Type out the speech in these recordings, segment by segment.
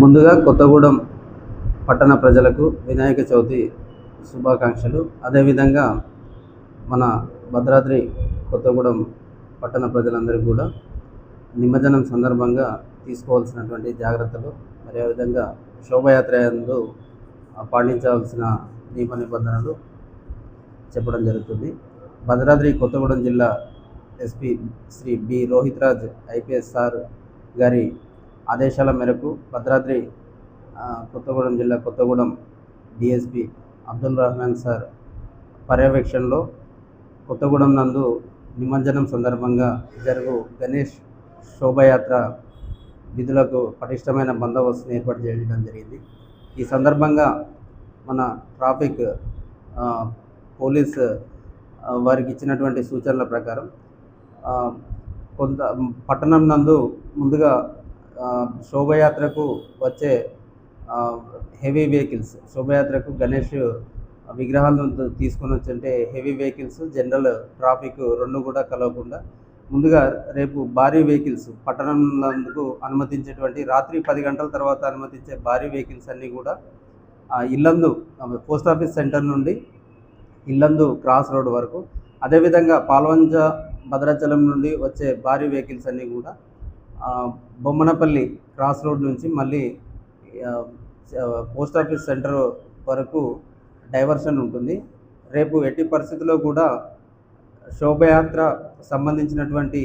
ముందుగా కొత్తగూడెం పట్టణ ప్రజలకు వినాయక చవితి శుభాకాంక్షలు. అదేవిధంగా మన భద్రాద్రి కొత్తగూడెం పట్టణ ప్రజలందరికీ కూడా నిమజ్జనం సందర్భంగా తీసుకోవాల్సినటువంటి జాగ్రత్తలు, మరి అదేవిధంగా శోభయాత్ర యందు పాటించవలసిన నియమ నిబంధనలు చెప్పడం జరుగుతుంది. భద్రాద్రి కొత్తగూడెం జిల్లా SP Shri B Rohit Raj IPS sir గారి ఆదేశాల మేరకు భద్రాద్రి కొత్తగూడెం జిల్లా కొత్తగూడెం డిఎస్పి అబ్దుల్ రహమాన్ సార్ పర్యవేక్షణలో కొత్తగూడెం నందు నిమజ్జనం సందర్భంగా జరుగు గణేష్ శోభయాత్ర విధులకు పటిష్టమైన బందోబస్తును ఏర్పాటు చేయడం జరిగింది. ఈ సందర్భంగా మన ట్రాఫిక్ పోలీస్ వారికి ఇచ్చినటువంటి సూచనల ప్రకారం కొంత పట్టణం నందు ముందుగా శోభయాత్రకు వచ్చే హెవీ వెహికల్స్, శోభయాత్రకు గణేష్ విగ్రహాలను తీసుకొని వచ్చే హెవీ వెహికల్స్, జనరల్ ట్రాఫిక్ రెండు కూడా కలవకుండా ముందుగా రేపు భారీ వెహికల్స్ పట్టణంలో అనుమతించేటువంటి రాత్రి 10 గంటల తర్వాత అనుమతించే భారీ వెహికల్స్ అన్నీ కూడా ఇల్లందు పోస్ట్ ఆఫీస్ సెంటర్ నుండి ఇల్లందు క్రాస్ రోడ్ వరకు, అదేవిధంగా పాల్వంజ భద్రాచలం నుండి వచ్చే భారీ వెహికల్స్ అన్నీ కూడా బొమ్మనపల్లి క్రాస్ రోడ్ నుంచి మళ్ళీ పోస్ట్ ఆఫీస్ సెంటర్ వరకు డైవర్షన్ ఉంటుంది. రేపు ఎట్టి పరిస్థితుల్లో కూడా శోభయాత్ర సంబంధించినటువంటి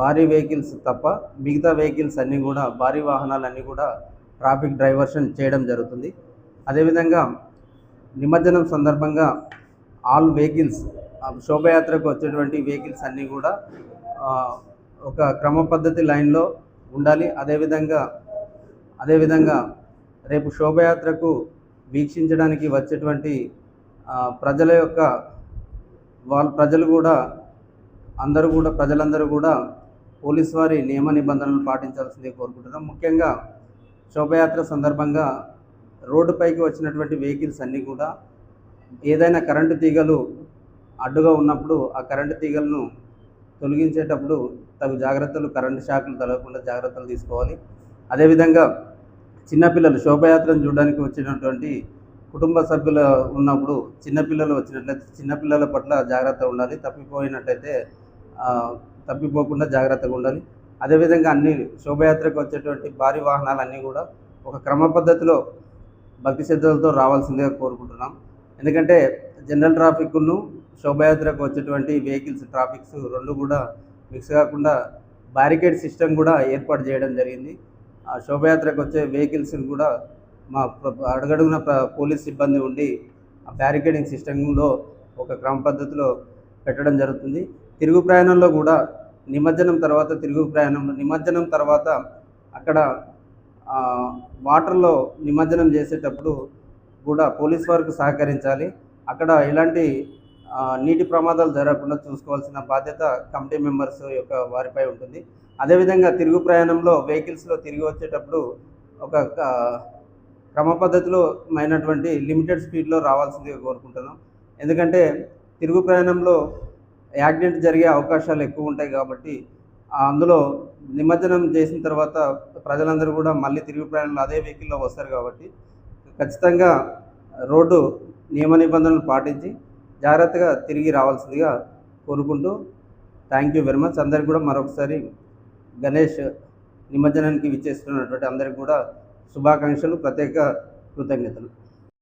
భారీ వెహికల్స్ తప్ప మిగతా వెహికల్స్ అన్నీ కూడా, భారీ వాహనాలన్నీ కూడా ట్రాఫిక్ డైవర్షన్ చేయడం జరుగుతుంది. అదేవిధంగా నిమజ్జనం సందర్భంగా ఆల్ వెహికల్స్, శోభయాత్రకు వచ్చేటువంటి వెహికల్స్ అన్నీ కూడా ఒక క్రమ పద్ధతి లైన్లో ఉండాలి. అదేవిధంగా రేపు శోభయాత్రకు వీక్షించడానికి వచ్చేటువంటి ప్రజలు కూడా ప్రజలందరూ కూడా పోలీస్ వారి నియమ నిబంధనలు పాటించాల్సిందే కోరుకుంటున్నాం. ముఖ్యంగా శోభయాత్ర సందర్భంగా రోడ్డుపైకి వచ్చినటువంటి వెహికల్స్ అన్నీ కూడా ఏదైనా కరెంటు తీగలు అడ్డుగా ఉన్నప్పుడు ఆ కరెంటు తీగలను తొలగించేటప్పుడు తగు జాగ్రత్తలు, కరెంటు షాకులు తగలకుండా జాగ్రత్తలు తీసుకోవాలి. అదేవిధంగా చిన్నపిల్లలు శోభయాత్రను చూడడానికి వచ్చినటువంటి కుటుంబ సభ్యులు ఉన్నప్పుడు చిన్నపిల్లలు వచ్చినట్లయితే చిన్నపిల్లల పట్ల జాగ్రత్త ఉండాలి. తప్పిపోకుండా జాగ్రత్తగా ఉండాలి. అదేవిధంగా అన్ని శోభయాత్రకు వచ్చేటువంటి భారీ వాహనాలన్నీ కూడా ఒక క్రమ పద్ధతిలో భక్తి శ్రద్ధలతో రావాల్సిందిగా కోరుకుంటున్నాం. ఎందుకంటే జనరల్ ట్రాఫిక్ను శోభయాత్రకు వచ్చేటువంటి వెహికల్స్ ట్రాఫిక్స్ రెండు కూడా మిక్స్ కాకుండా బ్యారికేడ్ సిస్టమ్ కూడా ఏర్పాటు చేయడం జరిగింది. ఆ శోభయాత్రకు వచ్చే వెహికల్స్ని కూడా మా అడుగడుగున పోలీస్ సిబ్బంది ఉండి ఆ బ్యారికేడింగ్ సిస్టంలో ఒక క్రమ పద్ధతిలో పెట్టడం జరుగుతుంది. తిరుగు ప్రయాణంలో కూడా నిమజ్జనం తర్వాత అక్కడ వాటర్లో నిమజ్జనం చేసేటప్పుడు కూడా పోలీస్ వారికి సహకరించాలి. అక్కడ ఎలాంటి నీటి ప్రమాదాలు జరగకుండా చూసుకోవాల్సిన బాధ్యత కమిటీ మెంబర్స్ యొక్క వారిపై ఉంటుంది. అదేవిధంగా తిరుగు ప్రయాణంలో వెహికల్స్లో తిరిగి వచ్చేటప్పుడు ఒక క్రమ పద్ధతిలో అయినటువంటి లిమిటెడ్ స్పీడ్లో రావాల్సిందిగా కోరుకుంటున్నాం. ఎందుకంటే తిరుగు ప్రయాణంలో యాక్సిడెంట్ జరిగే అవకాశాలు ఎక్కువ ఉంటాయి కాబట్టి అందులో నిమజ్జనం చేసిన తర్వాత ప్రజలందరూ కూడా మళ్ళీ తిరుగు ప్రయాణంలో అదే వెహికల్లో వస్తారు కాబట్టి ఖచ్చితంగా రోడ్డు నియమ నిబంధనలు పాటించి జాగ్రత్తగా తిరిగి రావాల్సిందిగా కోరుకుంటూ థ్యాంక్ యూ వెరీ మచ్. అందరికీ కూడా మరొకసారి గణేష్ నిమజ్జనానికి విచ్చేస్తున్నటువంటి అందరికీ కూడా శుభాకాంక్షలు, ప్రత్యేక కృతజ్ఞతలు.